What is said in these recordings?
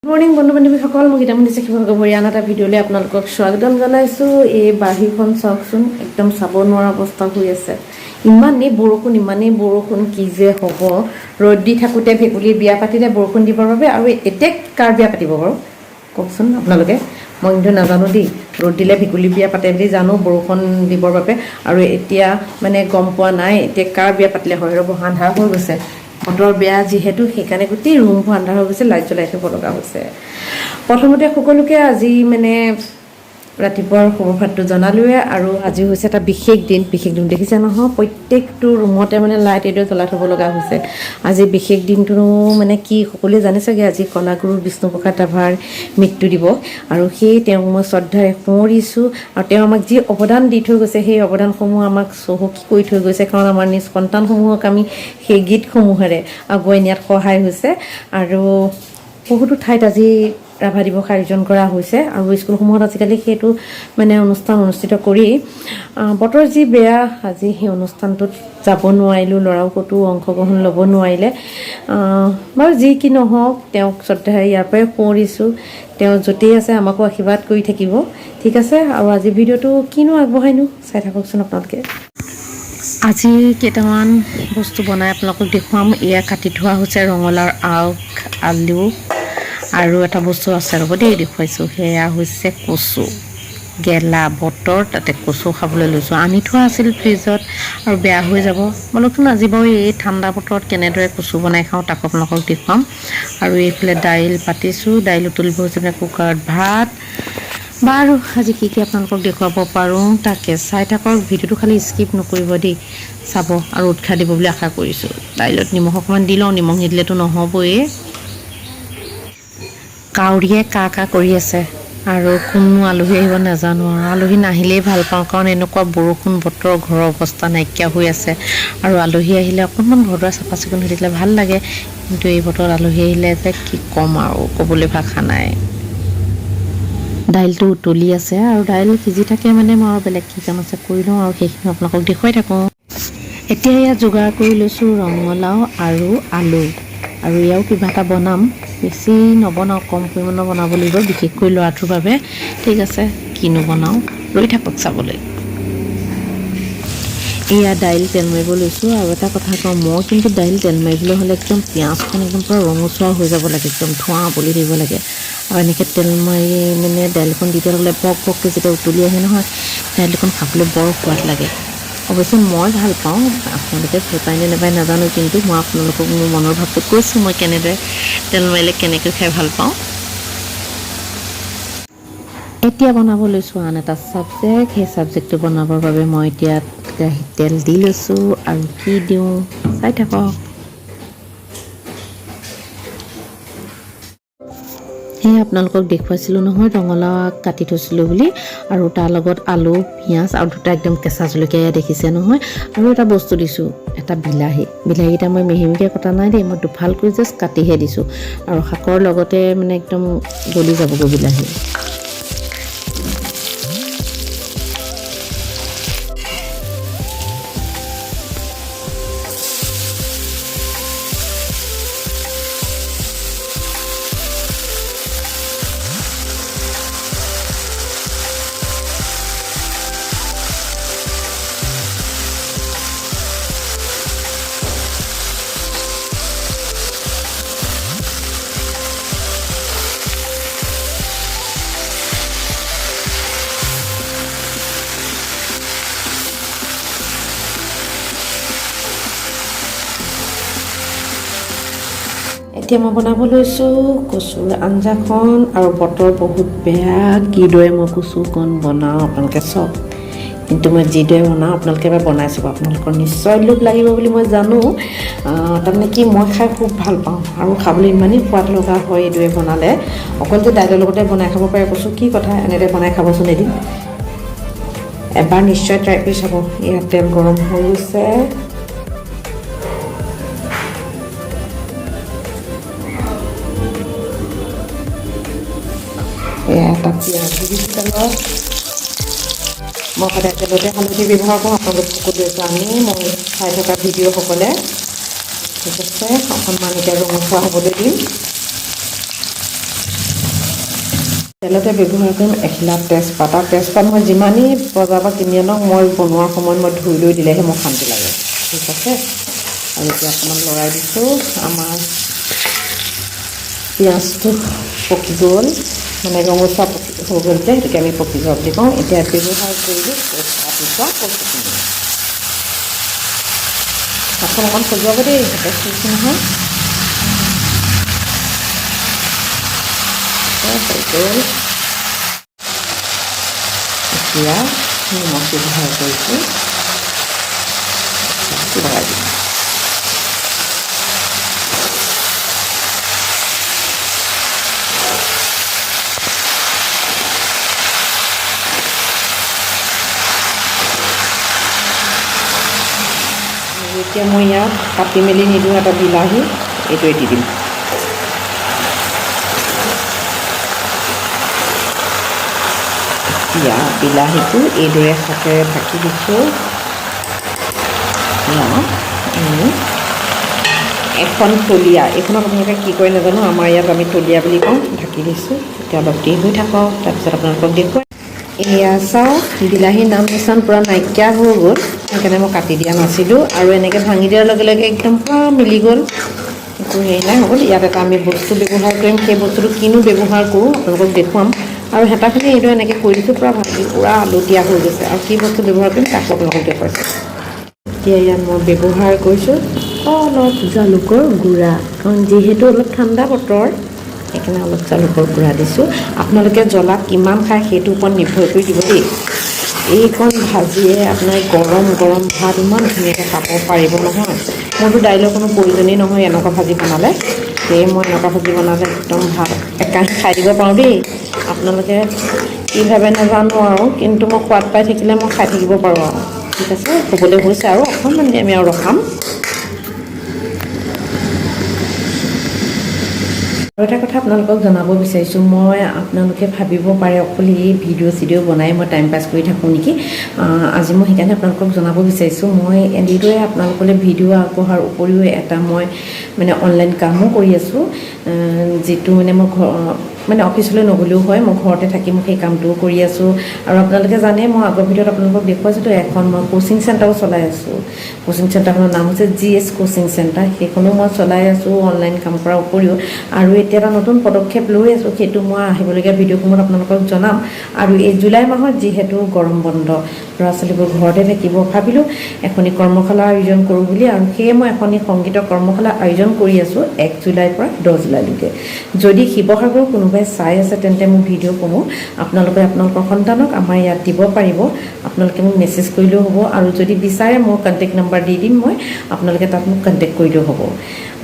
Morning বন্ধু বান্ধৱীসকল, মই গীতামণি চেখি আন এটা ভিডিঅ'লৈ আপোনালোকক স্বাগতম জনাইছোঁ। এই বাহিৰখন চাওকচোন, একদম চাব নোৱাৰা অৱস্থা হৈ আছে। ইমানেই বৰষুণ কি যে হ'ব। ৰ'দ দি থাকোঁতে ভেকুলী বিয়া পাতিলে বৰষুণ দিবৰ বাবে, আৰু এতিয়া কাৰ বিয়া পাতিব বাৰু কওকচোন আপোনালোকে। মই কিন্তু নাজানো দেই, ৰ'দ দিলে ভেকুলী বিয়া পাতে বুলি জানো, বৰষুণ দিবৰ বাবে। আৰু এতিয়া মানে গম পোৱা নাই এতিয়া কাৰ বিয়া পাতিলে হয়। ৰ'ব, আন্ধাৰ হৈ গৈছে, বতৰ বেয়া যিহেতু, সেইকাৰণে গোটেই ৰুমবোৰ আন্ধাৰ হৈ গৈছে, লাইট জ্বলাই থ'ব লগা হৈছে। প্ৰথমতে সকলোকে আজি মানে ৰাতিপুৱাৰ শুভভাতটো জনালোৱে। আৰু আজি হৈছে এটা বিশেষ দিন দেখিছে নহয়, প্ৰত্যেকটো ৰুমতে মানে লাইট এইদৰে জ্বলাই থ'ব লগা হৈছে। আজি বিশেষ দিনটো মানে কি সকলোৱে জানে চাগে, আজি কলাগুৰু বিষ্ণুপ্ৰসাদ ৰাভাৰ মৃত্যু দিৱস। আৰু সেই তেওঁক মই শ্ৰদ্ধাৰে সোঁৱৰিছোঁ। আৰু তেওঁ আমাক যি অৱদান দি থৈ গৈছে, সেই অৱদানসমূহ আমাক চহকী কৰি থৈ গৈছে, কাৰণ আমাৰ নিজ সন্তানসমূহক আমি সেই গীতসমূহেৰে আগুৱাই নিয়াত সহায় হৈছে। আৰু বহুতো ঠাইত আজি ৰাভা দিৱস আয়োজন কৰা হৈছে, আৰু স্কুলসমূহত আজিকালি সেইটো মানে অনুষ্ঠান অনুষ্ঠিত কৰি। বতৰ যি বেয়া, আজি সেই অনুষ্ঠানটোত যাব নোৱাৰিলোঁ, ল'ৰাও ক'তো অংশগ্ৰহণ ল'ব নোৱাৰিলে। বাৰু যি কি নহওক, তেওঁক শ্ৰদ্ধাৰে ইয়াৰ পৰাই সোঁৱৰিছোঁ। তেওঁ য'তেই আছে আমাকো আশীৰ্বাদ কৰি থাকিব, ঠিক আছে। আৰু আজি ভিডিঅ'টো কিনো আগবঢ়াইনো, চাই থাককচোন আপোনালোকে। আজি কেইটামান বস্তু বনাই আপোনালোকক দেখুৱাম। এয়া কাটি থোৱা হৈছে ৰঙালাওৰ আগ, আলু, আৰু এটা বস্তু আছে ৰ'ব দেই, দেখুৱাইছোঁ। সেয়া হৈছে কচু, গেলা বতৰ, তাতে কচু খাবলৈ লৈছোঁ। আনি থোৱা আছিল ফ্ৰিজত, আৰু বেয়া হৈ যাব। বোলকচোন আজি বাৰু এই ঠাণ্ডা বতৰত কেনেদৰে কচু বনাই খাওঁ তাক আপোনালোকক দেখুৱাম। আৰু এইফালে দাইল পাতিছোঁ, দাইল উতলিব হৈছে কুকাৰত, ভাত। বাৰু আজি কি আপোনালোকক দেখুৱাব পাৰোঁ তাকে চাই থাকক। ভিডিঅ'টো খালি স্কিপ নকৰিব দেই, চাব আৰু উৎসাহ দিব বুলি আশা কৰিছোঁ। দাইলত নিমখ অকণমান দি লওঁ, নিমখ নিদিলেতো নহ'বই। কাউৰীয়ে কা কৰি আছে, আৰু কোনো আলহী আহিব নাজানো। আৰু আলহী নাহিলেই ভাল পাওঁ, কাৰণ এনেকুৱা বৰষুণ বতৰ, ঘৰৰ অৱস্থা নাইকিয়া হৈ আছে। আৰু আলহী আহিলে অকণমান ঘৰ দুৱাৰ চাফা চিকুণ হৈ থাকিলে ভাল লাগে, কিন্তু এই বতৰত আলহী আহিলে যে কি ক'ম আৰু, ক'বলৈ ভাষা নাই। দাইলটো উতলি আছে, আৰু দাইল সিজি থাকে মানে মই আৰু বেলেগ কি কাম আছে কৰি লওঁ, আৰু সেইখিনি আপোনালোকক দেখুৱাই থাকোঁ। এতিয়া ইয়াত যোগাৰ কৰি লৈছোঁ ৰঙালাও আৰু আলু, আৰু এয়াও কিবা এটা বনাম। বেছি নবনাওঁ, কম পৰিমাণৰ বনাব লাগিব, বিশেষকৈ ল'ৰাটোৰ বাবে। ঠিক আছে, কিনো বনাওঁ ৰৈ থাকক চাবলৈ। এয়া দাইল তেল মাৰিব লৈছোঁ। আৰু এটা কথা কওঁ, মই কিন্তু দাইল তেল মাৰিবলৈ হ'লে একদম পিঁয়াজখন একদম পূৰা ৰঙচুৱা হৈ যাব লাগে, একদম ধোঁৱা বলি থাকিব লাগে। আৰু এনেকৈ তেল মাৰি মানে দাইলখন দি দিলে বক বককৈ যেতিয়া উতলি আহে নহয়, দাইলখন খাবলৈ বৰ সোৱাদ লাগে। অৱশ্যে মই ভাল পাওঁ, আপোনালোকে ভাল পায় নে নাপায় নাজানো, কিন্তু মই আপোনালোকক মোৰ মনৰ ভাৱটো কৈছোঁ, মই কেনেদৰে তেল মাৰিলে কেনেকৈ খাই ভাল পাওঁ। এতিয়া বনাব লৈছোঁ আন এটা ছাবজেক্ট। সেই ছাবজেক্টটো বনাবৰ বাবে মই এতিয়া কেৰাহীত তেল দি লৈছোঁ, আৰু কি দিওঁ চাই থাকক। সেয়ে আপোনালোকক দেখুৱাইছিলোঁ নহয়, ৰঙালাও কাটি থৈছিলোঁ বুলি, আৰু তাৰ লগত আলু, পিঁয়াজ, আৰু দুটা একদম কেঁচা জলকীয়া দেখিছে নহয়। আৰু এটা বস্তু দিছোঁ, এটা বিলাহীকেইটা মই মিহিমিহিকৈ কটা নাই দেই, মই দুফালকৈ জাষ্ট কাটিহে দিছোঁ। আৰু শাকৰ লগতে মানে একদম গলি যাবগৈ বিলাহী। এতিয়া মই বনাব লৈছোঁ কচুৰ আঞ্জাখন। আৰু বতৰ বহুত বেয়া, কিদৰে মই কচুকণ বনাওঁ আপোনালোকে চাওক। কিন্তু মই যিদৰে বনাওঁ আপোনালোকে এবাৰ বনাই চাব, আপোনালোকৰ নিশ্চয় লোভ লাগিব বুলি মই জানো। তাৰমানে কি, মই খাই খুব ভাল পাওঁ, আৰু খাবলৈ ইমানেই সোৱাদ লগা হয় এইদৰে বনালে। অকল যে দাইলৰ লগতে বনাই খাব পাৰে কচু, কি কথা, এনেদৰে বনাই খাবচোন এদিন, এবাৰ নিশ্চয় ট্ৰাই কৰি চাব। ইয়াত তেল গৰম হৈ গৈছে, এটা পিঁয়াজ দি দিছোঁ তেলত। মই সদায় তেলতে হালধি ব্যৱহাৰ কৰোঁ, আপোনালোক সকলোৱে জানে, মই চাই থকা ভিডিঅ'সকলে। ঠিক আছে, অকণমান এতিয়া ৰঙচুৱা হ'বলৈ দিম। তেলতে ব্যৱহাৰ কৰিম এখিলা তেজপাত। আৰু তেজপাত মই যিমানেই বজাৰৰ পৰা কিনি আনক মই বনোৱাৰ সময়ত মই ধুই লৈ দিলেহে মোৰ শান্তি লাগে। ঠিক আছে, আৰু এতিয়া অকণমান লৰাই দিছোঁ। আমাৰ পিঁয়াজটো পকি গ'ল, মানে ৰঙচুৱা হৈ গ'ল যে, সেইটোকে আমি পকি যোৱা বুলি কওঁ। এতিয়া ব্যৱহাৰ কৰিলোঁ ৰাতিপুৱা কচুখিনি। হাতখন অকণ সজোৱাব দেই, হাতে চুইছোঁ নহয়। হৈ গ'ল। এতিয়া নিমখ ব্যৱহাৰ কৰিছোঁ, লৰাই দিছোঁ। এতিয়া মই ইয়াত কাটি মেলি নিদিওঁ, এটা বিলাহী এইটোৱে দি দিম। এতিয়া বিলাহীটো এইদৰে শাকেৰে ঢাকি দিছোঁ। এখন তলীয়া, এইখনক আপোনালোকে কি কৰে নাজানো, আমাৰ ইয়াত আমি তলীয়া বুলি কওঁ। ঢাকি দিছোঁ, এতিয়া অলপ দেৰি হৈ থাকক, তাৰপিছত আপোনালোকক দেখুৱাই। এয়া চাওক, বিলাহীৰ নাম নিচান পূৰা নাইকিয়া হৈ গ'ল, সেইকাৰণে মই কাটি দিয়া নাছিলোঁ। আৰু এনেকৈ ভাঙি দিয়াৰ লগে লগে একদম পূৰা মিলি গ'ল, একো হেৰি নাই হৈ গ'ল। ইয়াত এটা আমি বস্তু ব্যৱহাৰ কৰিম, সেই বস্তুটো কিনো ব্যৱহাৰ কৰোঁ আপোনালোকক দেখুৱাম। আৰু হেতাখিনি এইদৰে এনেকৈ কৰি দিছোঁ, পূৰা ভাজি পূৰা আলতীয়া হৈ গৈছে। আৰু কি বস্তু ব্যৱহাৰ কৰিম তাকো আপোনালোকক দেখুৱাইছোঁ। এতিয়া ইয়াত মই ব্যৱহাৰ কৰিছোঁ অলপ জালুকৰ গুড়া, কাৰণ যিহেতু অলপ ঠাণ্ডা বতৰ সেইকাৰণে অলপ জালুকৰ গুড়া দিছোঁ। আপোনালোকে জ্বলা কিমান খায় সেইটোৰ ওপৰত নিৰ্ভৰ কৰি দিব দেই। এইকণ ভাজিয়ে আপোনাৰ গৰম গৰম ভাত ইমান ধুনীয়াকৈ খাব পাৰিব নহয়। মোৰতো দাইলৰ কোনো প্ৰয়োজনেই নহয় এনেকুৱা ভাজি বনালে, সেয়ে মই এনেকুৱা ভাজি বনালে একদম ভাত একাঁহী খাই দিব পাৰোঁ দেই। আপোনালোকে কি ভাবে নাজানো আৰু, কিন্তু মই সোৱাদ পাই থাকিলে মই খাই থাকিব পাৰোঁ আৰু। ঠিক আছে, হ'বলৈ হৈছে আৰু অকণমান আমি আৰু ৰখাম। আৰু এটা কথা আপোনালোকক জনাব বিচাৰিছোঁ, মই আপোনালোকে ভাবিব পাৰে অকল এই ভিডিঅ' বনাই মই টাইম পাছ কৰি থাকোঁ নেকি। আজি মই সেইকাৰণে আপোনালোকক জনাব বিচাৰিছোঁ, মই এনেদৰে আপোনালোকলৈ ভিডিঅ' আগবঢ়াৰ উপৰিও এটা মই মানে অনলাইন কামো কৰি আছোঁ, যিটো মানে মই মানে অফিচলৈ নগ'লেও হয়, মই ঘৰতে থাকি মই সেই কামটোও কৰি আছোঁ। আৰু আপোনালোকে জানে মই আগৰ ভিডিঅ'ত আপোনালোকক দেখুৱাইছোঁতো, এখন মই কোচিং চেণ্টাৰো চলাই আছোঁ। কোচিং চেণ্টাৰখনৰ নাম হৈছে GS কোচিং চেণ্টাৰ, সেইখনো মই চলাই আছোঁ অনলাইন কাম কৰাৰ উপৰিও। আৰু এতিয়া এটা নতুন পদক্ষেপ লৈ আছোঁ, সেইটো মই আহিবলগীয়া ভিডিঅ'সমূহত আপোনালোকক জনাম। আৰু এই জুলাই মাহত যিহেতু গৰম বন্ধ, ল'ৰা ছোৱালীবোৰ ঘৰতে থাকিব, ভাবিলোঁ এখনি কৰ্মশালা আয়োজন কৰোঁ বুলি। আৰু সেয়ে মই এখনি সংগীতৰ কৰ্মশালা আয়োজন কৰি আছোঁ 1 জুলাইৰ পৰা 10 জুলাইলৈকে। যদি শিৱসাগৰৰ কোনোবাই চাই আছে তেন্তে মোৰ ভিডিঅ'সমূহ আপোনালোকে আপোনালোকৰ সন্তানক আমাৰ ইয়াত দিব পাৰিব। আপোনালোকে মোক মেছেজ কৰিলেও হ'ব, আৰু যদি বিচাৰে মোৰ কণ্টেক্ট নাম্বাৰ দি দিম মই, আপোনালোকে তাত মোক কণ্টেক্ট কৰিলেও হ'ব।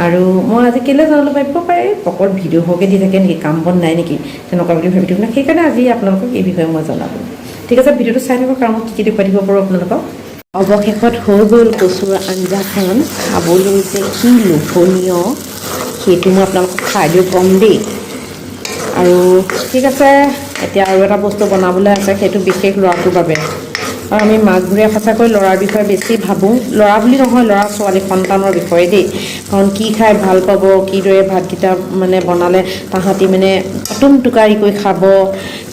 আৰু মই আজি কেলৈ জনালোঁ ভাবিব পাৰে, অকল ভিডিঅ' সৰহকৈ দি থাকে নেকি, কাম বন নাই নেকি, তেনেকুৱা বুলি ভাবি থাকোঁ। সেইকাৰণে আজি আপোনালোকক এই বিষয়ে মই জনালোঁ। ঠিক আছে, ভিডিঅ'টো চাই থাকক, কাৰণ মই কি দেখুৱাই দিব পাৰোঁ আপোনালোকক। অৱশেষত হৈ গ'ল কচুৰ আঞ্জাখন, খাবলৈ যে কি লোভনীয় সেইটো মই আপোনালোকক খাই দিওঁ কম দেই। আৰু ঠিক আছে, এতিয়া আৰু এটা বস্তু বনাবলৈ আছে, সেইটো বিশেষ ল'ৰাটোৰ বাবে। আৰু আমি মাকবোৰে সঁচাকৈ ল'ৰাৰ বিষয়ে বেছি ভাবোঁ, ল'ৰা বুলি নহয়, ল'ৰা ছোৱালী সন্তানৰ বিষয়ে দেই। কাৰণ কি খাই ভাল পাব, কিদৰে ভাতকেইটা মানে বনালে তাহাঁতি মানে টুম টোকাৰিকৈ খাব,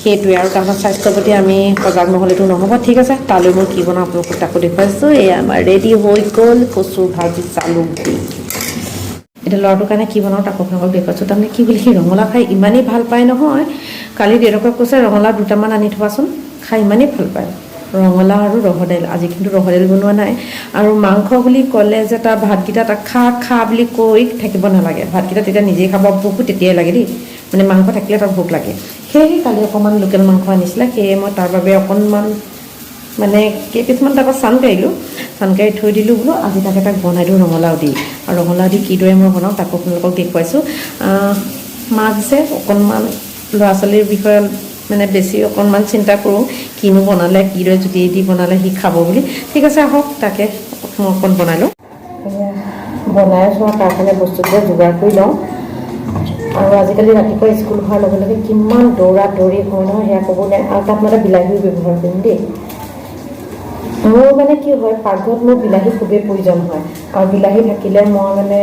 সেইটোৱে। আৰু তাহাঁতৰ স্বাস্থ্যৰ প্ৰতি আমি সজাগ নহ'লেতো নহ'ব। ঠিক আছে, তালৈ মই কি বনাওঁ আপোনালোকক তাকো দেখুৱাইছোঁ। এয়া আমাৰ ৰেডি হৈ গ'ল কচু ভাজি জালুক দি। এতিয়া ল'ৰাটোৰ কাৰণে কি বনাওঁ তাকো আপোনালোকক দেখুৱাইছোঁ। তাৰমানে কি বুলি, সি ৰঙালাও খাই ইমানেই ভাল পায় নহয়, কালি দেউতাকক কৈছে ৰঙালাও দুটামান আনি থবাচোন, খাই ইমানেই ভাল পায় ৰঙালাও আৰু ৰহৰ দাইল। আজি কিন্তু ৰহৰ দাইল বনোৱা নাই। আৰু মাংস বুলি ক'লে যে তাৰ ভাতকেইটা তাক খা খা বুলি কৈ থাকিব নালাগে, ভাতকেইটা তেতিয়া নিজেই খাব, ভোকো তেতিয়াই লাগে দেই, মানে মাংস থাকিলে তাৰ ভোক লাগে। সেয়েহে কালি অকণমান লোকেল মাংস আনিছিলে, সেয়ে মই তাৰ বাবে অকণমান মানে কেইপিছমান তাৰপৰা চানকাৰি থৈ দিলোঁ, বোলো আজি তাকে তাক বনাই দিওঁ ৰঙালাও দি। আৰু ৰঙালাও দি কিদৰে মই বনাওঁ তাকো আপোনালোকক দেখুৱাইছোঁ। মাক যে অকণমান ল'ৰা ছোৱালীৰ বিষয়ে মানে বেছি অকণমান চিন্তা কৰোঁ, কিনো বনালে, কিদৰে জুতি দি বনালে সি খাব বুলি। ঠিক আছে, আহক তাকে মই অকণ বনাই লওঁ। বনাই আছোঁ, তাৰ কাৰণে বস্তুবিলাক যোগাৰ কৰি লওঁ। আৰু আজিকালি ৰাতিপুৱা স্কুল হোৱাৰ লগে লগে কিমান দৌৰা দৌৰি হয় নহয়, সেয়া ক'ব নাই। আৰু তাত মানে বিলাহীও ব্যৱহাৰ কৰিম দেই। মোৰ মানে কি হয়, পাকঘৰত মোৰ বিলাহী খুবেই প্ৰয়োজন হয়, আৰু বিলাহী থাকিলে মই মানে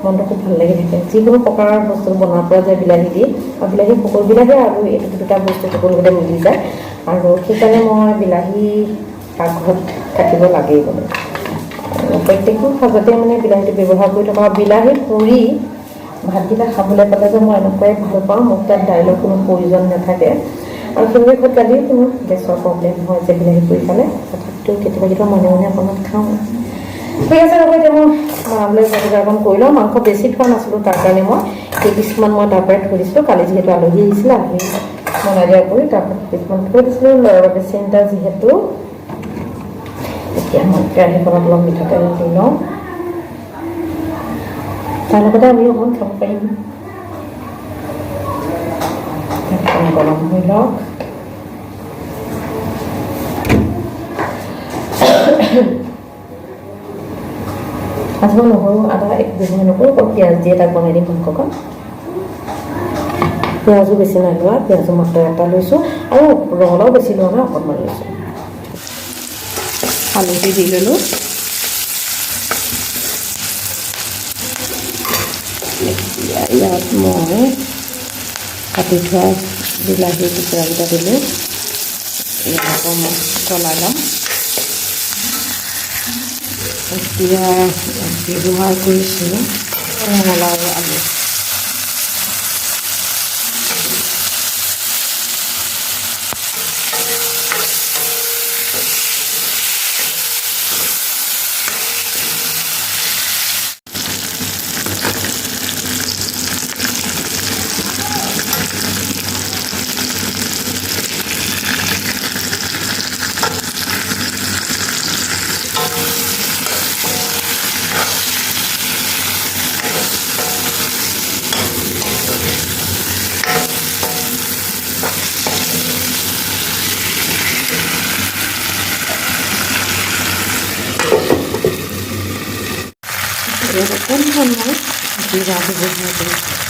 মনটো খুব ভাল লাগি থাকে যিকোনো প্ৰকাৰৰ বস্তু বনাব পৰা যায় বিলাহী দি আৰু বিলাহী সকলো বিলাহী আৰু এইটো দুটা বস্তু সকলোতে মিলি যায় আৰু সেইকাৰণে মই বিলাহী পাকঘৰত থাকিব লাগেই মানে প্ৰত্যেকটো সাজতে মানে বিলাহীটো ব্যৱহাৰ কৰি থকা বিলাহী পুৰি ভাতকেইটা খাবলৈ পালে যে মই এনেকুৱাই ভাল পাওঁ মোক তাত দাইলৰ কোনো প্ৰয়োজন নাথাকে আৰু সেইবাবে ঘৰত কালিও কোনো গেছৰ প্ৰব্লেম হয় যে বিলাহী পুৰি খালে তথাপিতো কেতিয়াবা মনে মনে অকণমান খাওঁ ঠিক আছে ৰ'ব এতিয়া মই বনাবলৈ যোগাৰকণ কৰি লওঁ মাংস বেছি থোৱা নাছিলোঁ তাৰ কাৰণে মই সেই কিছুমান মই তাৰ পৰাই থৈ দিছিলোঁ কালি যিহেতু আলহী আহিছিলে আলহী বনাই দিয়া কৰি তাৰপৰা কিছুমান থৈ দিছিলোঁ ল'ৰাৰ বাবে চিন্তা যিহেতু এতিয়া মই কেৰাহীখনত অলপ মিঠাতেল দি লওঁ তাৰ লগতে আমি অকণমান খাব পাৰিম গৰম হৈ লওক আজি মই নহৰু আদা একো ব্যৱহাৰ নকৰোঁ অকল পিঁয়াজ দিয়ে তাক বনাই দিম মাংসকণ পিঁয়াজো বেছি নাই লোৱা পিঁয়াজো মাত্ৰ এটা লৈছোঁ আৰু ৰঙালাও বেছি লোৱা নাই অকণমান লৈছোঁ আলুটি দি ল'লোঁ ইয়াত মই কাটি থোৱা বিলাহী টুকুৰাকেইটা দিলোঁ ইয়াত আকৌ মই চলাই ল'ম এতিয়া ব্যৱহাৰ কৰিছোঁ ৰঙালাও আৰু আলু অকণমান মই জিৰাটো ব্যৱহাৰ কৰিছোঁ